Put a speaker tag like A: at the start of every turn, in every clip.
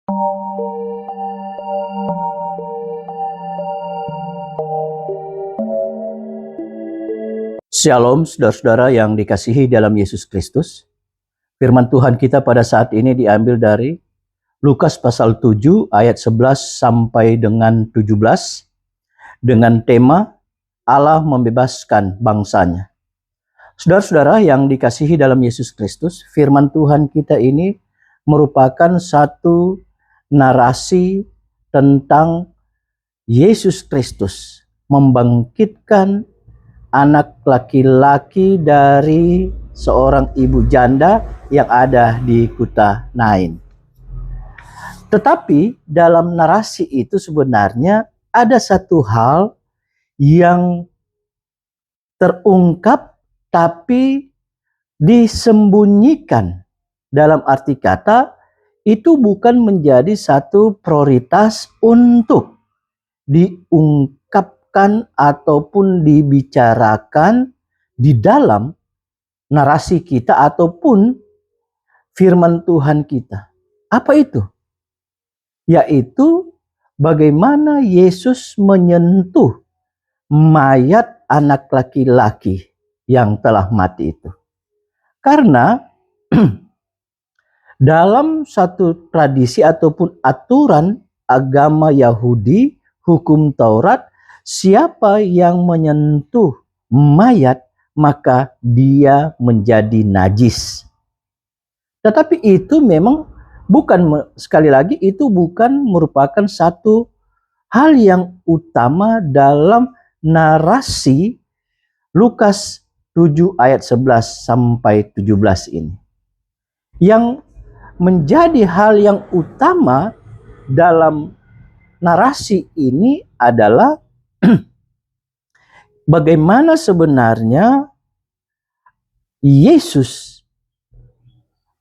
A: Shalom saudara-saudara yang dikasihi dalam Yesus Kristus. Firman Tuhan kita pada saat ini diambil dari Lukas pasal 7 ayat 11 sampai dengan 17 dengan tema Allah membebaskan bangsanya. Saudara-saudara yang dikasihi dalam Yesus Kristus, firman Tuhan kita ini merupakan satu narasi tentang Yesus Kristus membangkitkan anak laki-laki dari seorang ibu janda yang ada di kota Nain. Tetapi dalam narasi itu sebenarnya ada satu hal yang terungkap tapi disembunyikan. Dalam arti kata, itu bukan menjadi satu prioritas untuk diungkapkan ataupun dibicarakan di dalam narasi kita ataupun firman Tuhan kita. Apa itu? Yaitu bagaimana Yesus menyentuh mayat anak laki-laki yang telah mati itu. Karena dalam satu tradisi ataupun aturan agama Yahudi, hukum Taurat, siapa yang menyentuh mayat maka dia menjadi najis. Tetapi itu memang bukan, sekali lagi itu bukan merupakan satu hal yang utama dalam narasi Lukas 7 ayat 11 sampai 17 ini. Yang menjadi hal yang utama dalam narasi ini adalah bagaimana sebenarnya Yesus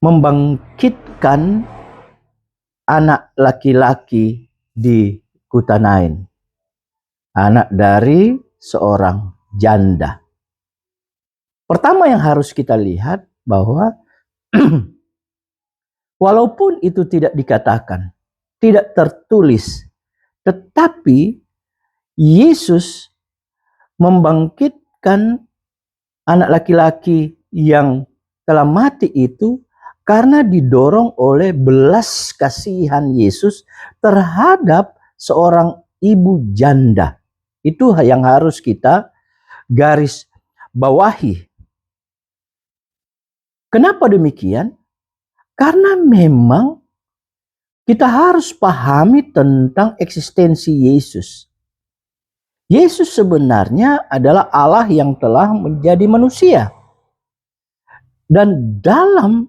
A: membangkitkan anak laki-laki di kota Nain. Anak dari seorang janda. Pertama yang harus kita lihat bahwa walaupun itu tidak dikatakan, tidak tertulis, tetapi Yesus membangkitkan anak laki-laki yang telah mati itu karena didorong oleh belas kasihan Yesus terhadap seorang ibu janda. Itu yang harus kita garis bawahi. Kenapa demikian? Karena memang kita harus pahami tentang eksistensi Yesus. Yesus sebenarnya adalah Allah yang telah menjadi manusia. Dan dalam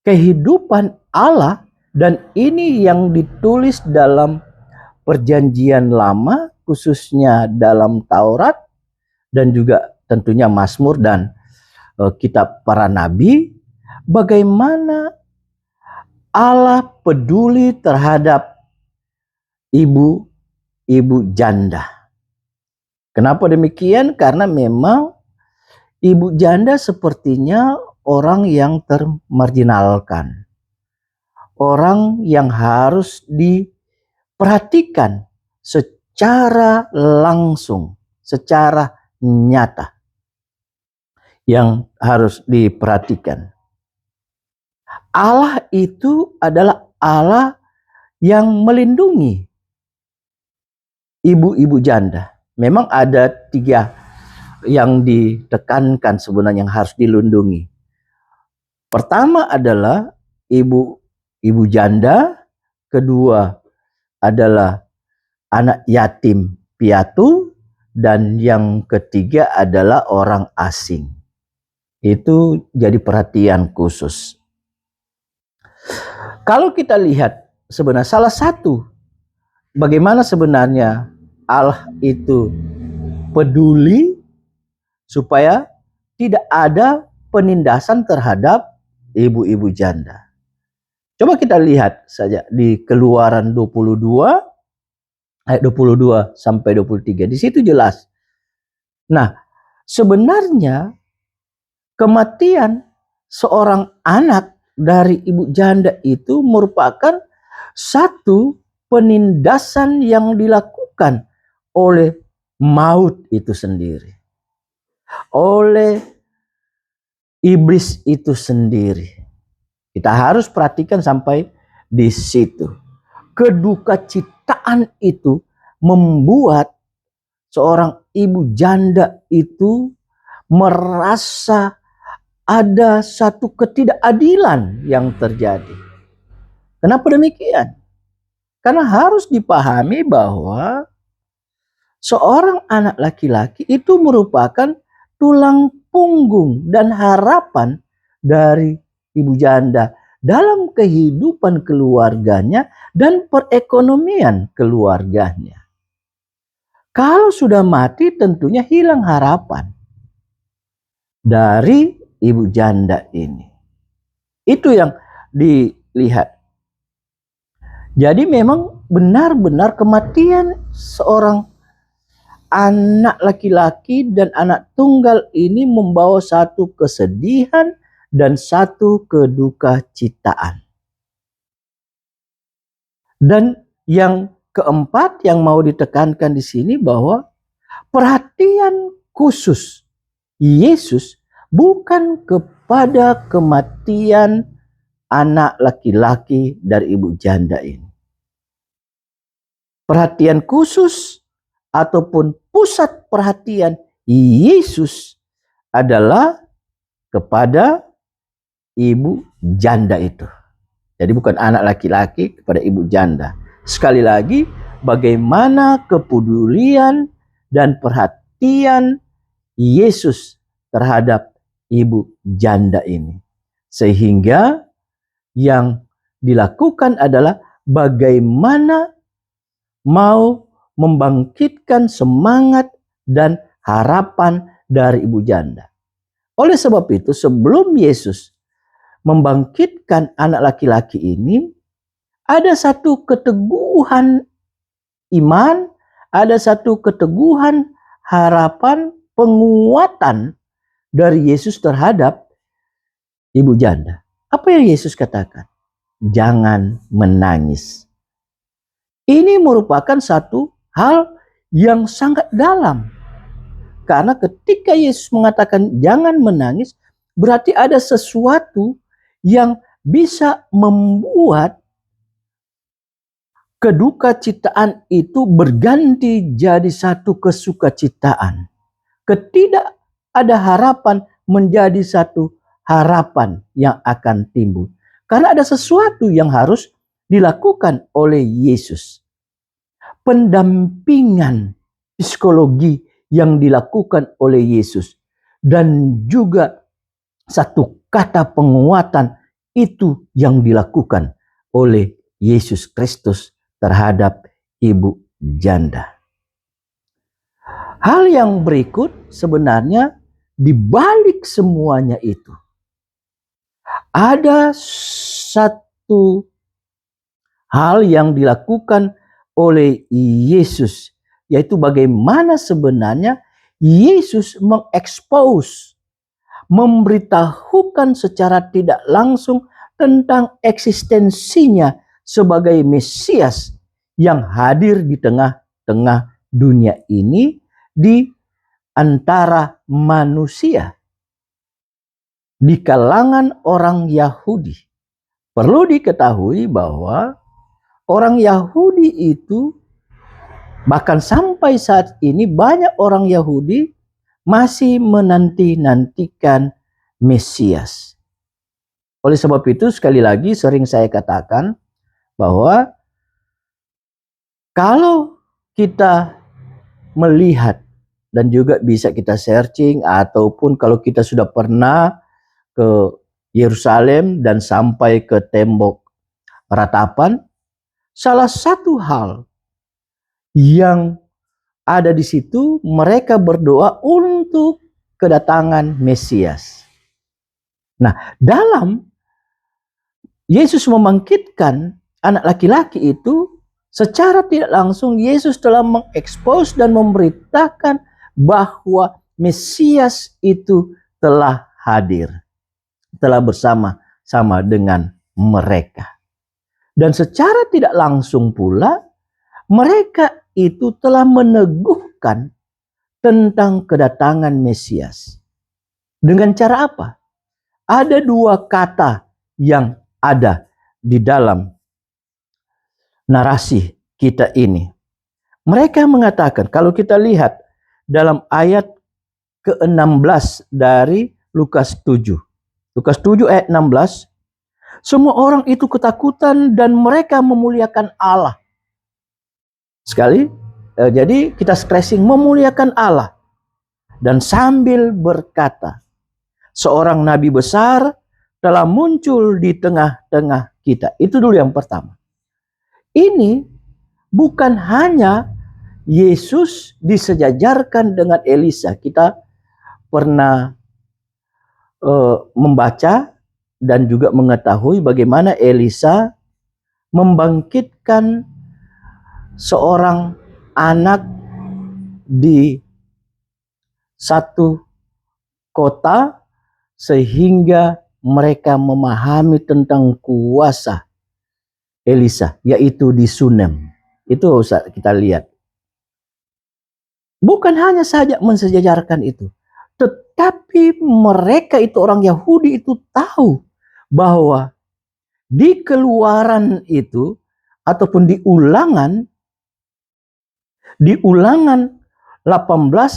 A: kehidupan Allah, dan ini yang ditulis dalam Perjanjian Lama, khususnya dalam Taurat, dan juga tentunya Mazmur dan kitab para nabi, bagaimana Allah peduli terhadap ibu janda. Kenapa demikian? Karena memang ibu janda sepertinya orang yang termarginalkan. Orang yang harus diperhatikan secara langsung, secara nyata. Yang harus diperhatikan. Allah itu adalah Allah yang melindungi ibu-ibu janda. Memang ada 3 yang ditekankan sebenarnya yang harus dilindungi. Pertama adalah ibu janda, kedua adalah anak yatim piatu, dan yang ketiga adalah orang asing. Itu jadi perhatian khusus. Kalau kita lihat sebenarnya salah satu bagaimana sebenarnya Allah itu peduli supaya tidak ada penindasan terhadap ibu-ibu janda. Coba kita lihat saja di Keluaran 22 ayat 22 sampai 23. Di situ jelas. Nah, sebenarnya kematian seorang anak dari ibu janda itu merupakan Satu, penindasan yang dilakukan oleh maut itu sendiri, oleh iblis itu sendiri. Kita harus perhatikan sampai di situ. Kedukacittaan itu membuat seorang ibu janda itu merasa ada satu ketidakadilan yang terjadi. Kenapa demikian? Karena harus dipahami bahwa seorang anak laki-laki itu merupakan tulang punggung dan harapan dari ibu janda dalam kehidupan keluarganya dan perekonomian keluarganya. Kalau sudah mati tentunya hilang harapan dari ibu janda ini. Itu yang dilihat. Jadi memang benar-benar kematian seorang anak laki-laki dan anak tunggal ini membawa satu kesedihan dan satu kedukacitaan. Dan yang keempat yang mau ditekankan di sini bahwa perhatian khusus Yesus bukan kepada kematian anak laki-laki dari ibu janda ini. Perhatian khusus ataupun pusat perhatian Yesus adalah kepada ibu janda itu. Jadi bukan anak laki-laki kepada ibu janda. Sekali lagi, bagaimana kepedulian dan perhatian Yesus terhadap ibu janda ini. Sehingga yang dilakukan adalah bagaimana mau membangkitkan semangat dan harapan dari ibu janda. Oleh sebab itu, sebelum Yesus membangkitkan anak laki-laki ini, ada satu keteguhan iman, ada satu keteguhan harapan, penguatan dari Yesus terhadap ibu janda. Apa yang Yesus katakan? Jangan menangis. Ini merupakan satu hal yang sangat dalam. Karena ketika Yesus mengatakan jangan menangis, berarti ada sesuatu yang bisa membuat kedukacitaan itu berganti jadi satu kesukacitaan. Ketidak ada harapan menjadi satu harapan yang akan timbul. Karena ada sesuatu yang harus dilakukan oleh Yesus. Pendampingan psikologi yang dilakukan oleh Yesus. Dan juga satu kata penguatan itu yang dilakukan oleh Yesus Kristus terhadap ibu janda. Hal yang berikut sebenarnya di balik semuanya itu ada satu hal yang dilakukan oleh Yesus, yaitu bagaimana sebenarnya Yesus mengekspos, memberitahukan secara tidak langsung tentang eksistensinya sebagai Mesias yang hadir di tengah-tengah dunia ini di antara manusia, di kalangan orang Yahudi. Perlu diketahui bahwa orang Yahudi itu bahkan sampai saat ini banyak orang Yahudi masih menanti-nantikan Mesias. Oleh sebab itu sekali lagi sering saya katakan bahwa kalau kita melihat dan juga bisa kita searching ataupun kalau kita sudah pernah ke Yerusalem dan sampai ke tembok ratapan, salah satu hal yang ada di situ mereka berdoa untuk kedatangan Mesias. Nah, dalam Yesus membangkitkan anak laki-laki itu, secara tidak langsung Yesus telah mengekspos dan memberitakan bahwa Mesias itu telah hadir, telah bersama-sama dengan mereka. Dan secara tidak langsung pula, mereka itu telah meneguhkan tentang kedatangan Mesias. Dengan cara apa? Ada dua kata yang ada di dalam narasi kita ini. Mereka mengatakan, kalau kita lihat dalam ayat ke-16 dari Lukas 7. Lukas 7 ayat 16. Semua orang itu ketakutan dan mereka memuliakan Allah. Sekali, jadi kita stressing memuliakan Allah. Dan sambil berkata, seorang nabi besar telah muncul di tengah-tengah kita. Itu dulu yang pertama. Ini bukan hanya Yesus disejajarkan dengan Elisa. Kita pernah membaca dan juga mengetahui bagaimana Elisa membangkitkan seorang anak di satu kota sehingga mereka memahami tentang kuasa Elisa, yaitu di Sunem. Itu kita lihat. Bukan hanya saja mensejajarkan itu, tetapi mereka itu orang Yahudi itu tahu bahwa di Keluaran itu ataupun di Ulangan 18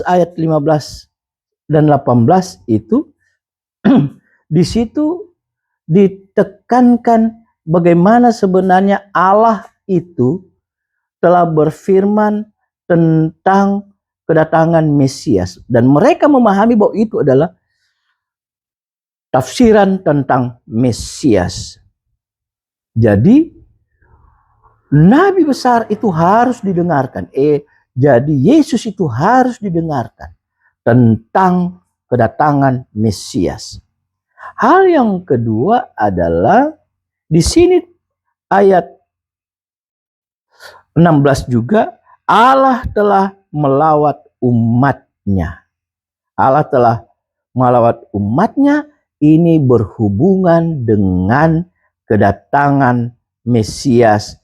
A: ayat 15 dan 18 itu di situ ditekankan bagaimana sebenarnya Allah itu telah berfirman tentang kedatangan Mesias, dan mereka memahami bahwa itu adalah tafsiran tentang Mesias. Jadi nabi besar itu harus didengarkan. Jadi Yesus itu harus didengarkan tentang kedatangan Mesias. Hal yang kedua adalah di sini ayat 16 juga, Allah telah melawat umatnya. Allah telah melawat umatnya, ini berhubungan dengan kedatangan Mesias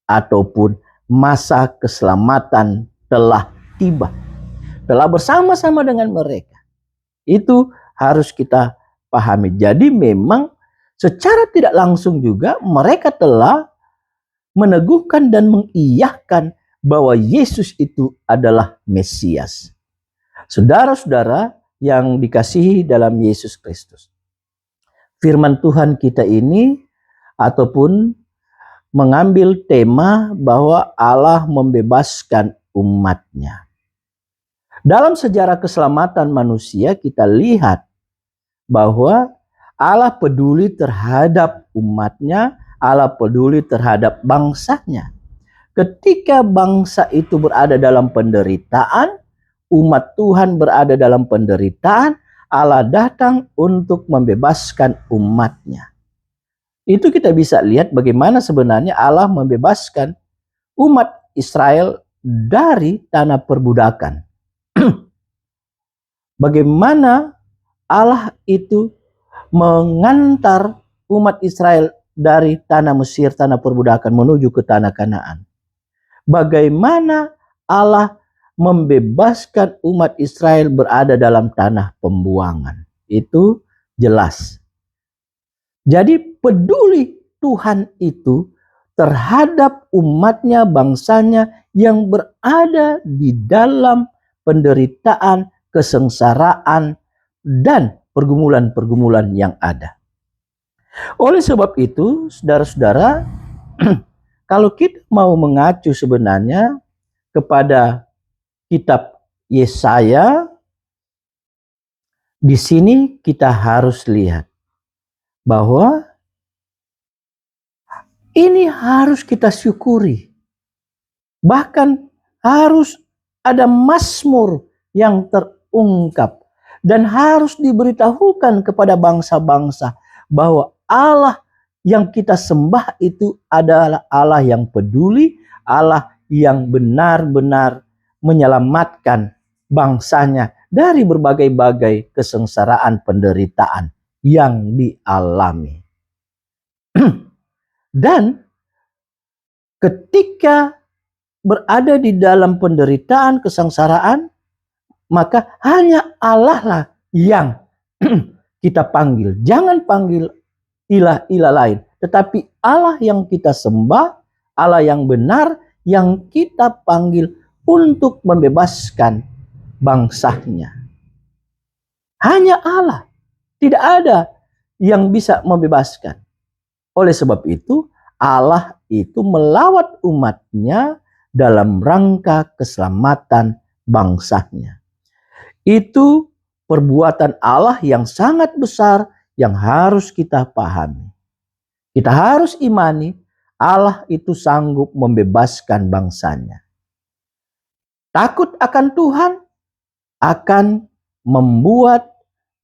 A: ataupun masa keselamatan telah tiba. Telah bersama-sama dengan mereka. Itu harus kita pahami. Jadi memang secara tidak langsung juga mereka telah meneguhkan dan mengiyahkan bahwa Yesus itu adalah Mesias. Saudara-saudara yang dikasihi dalam Yesus Kristus, firman Tuhan kita ini ataupun mengambil tema bahwa Allah membebaskan umatnya. Dalam sejarah keselamatan manusia kita lihat bahwa Allah peduli terhadap umatnya, Allah peduli terhadap bangsanya. Ketika bangsa itu berada dalam penderitaan, umat Tuhan berada dalam penderitaan, Allah datang untuk membebaskan umatnya. Itu kita bisa lihat bagaimana sebenarnya Allah membebaskan umat Israel dari tanah perbudakan. Bagaimana Allah itu mengantar umat Israel dari tanah Mesir, tanah perbudakan menuju ke tanah Kanaan. Bagaimana Allah membebaskan umat Israel berada dalam tanah pembuangan. Itu jelas. Jadi peduli Tuhan itu terhadap umatnya, bangsanya yang berada di dalam penderitaan, kesengsaraan, dan pergumulan-pergumulan yang ada. Oleh sebab itu, saudara-saudara, kalau kita mau mengacu sebenarnya kepada kitab Yesaya, di sini kita harus lihat bahwa ini harus kita syukuri. Bahkan harus ada mazmur yang terungkap dan harus diberitahukan kepada bangsa-bangsa bahwa Allah yang kita sembah itu adalah Allah yang peduli, Allah yang benar-benar menyelamatkan bangsanya dari berbagai-bagai kesengsaraan penderitaan yang dialami. Dan ketika berada di dalam penderitaan, kesengsaraan, maka hanya Allah lah yang kita panggil. Jangan panggil ilah-ilah lain, tetapi Allah yang kita sembah, Allah yang benar, yang kita panggil untuk membebaskan bangsanya. Hanya Allah, tidak ada yang bisa membebaskan. Oleh sebab itu, Allah itu melawat umatnya dalam rangka keselamatan bangsanya. Itu perbuatan Allah yang sangat besar yang harus kita pahami. Kita harus imani Allah itu sanggup membebaskan bangsanya. Takut akan Tuhan akan membuat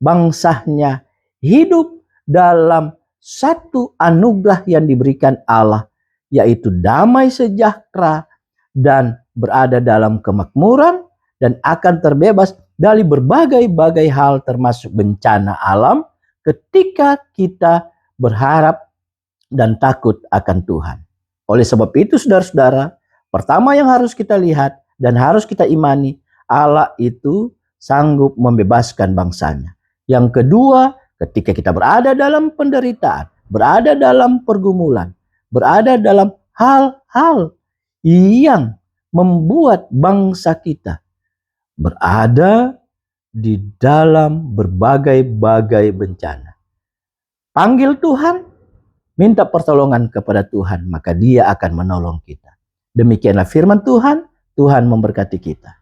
A: bangsanya hidup dalam satu anugerah yang diberikan Allah, yaitu damai sejahtera dan berada dalam kemakmuran dan akan terbebas dari berbagai-bagai hal termasuk bencana alam ketika kita berharap dan takut akan Tuhan. Oleh sebab itu saudara-saudara, pertama yang harus kita lihat dan harus kita imani, Allah itu sanggup membebaskan bangsanya. Yang kedua, ketika kita berada dalam penderitaan, berada dalam pergumulan, berada dalam hal-hal yang membuat bangsa kita berada di dalam berbagai-bagai bencana. Panggil Tuhan, minta pertolongan kepada Tuhan, maka Dia akan menolong kita. Demikianlah firman Tuhan, Tuhan memberkati kita.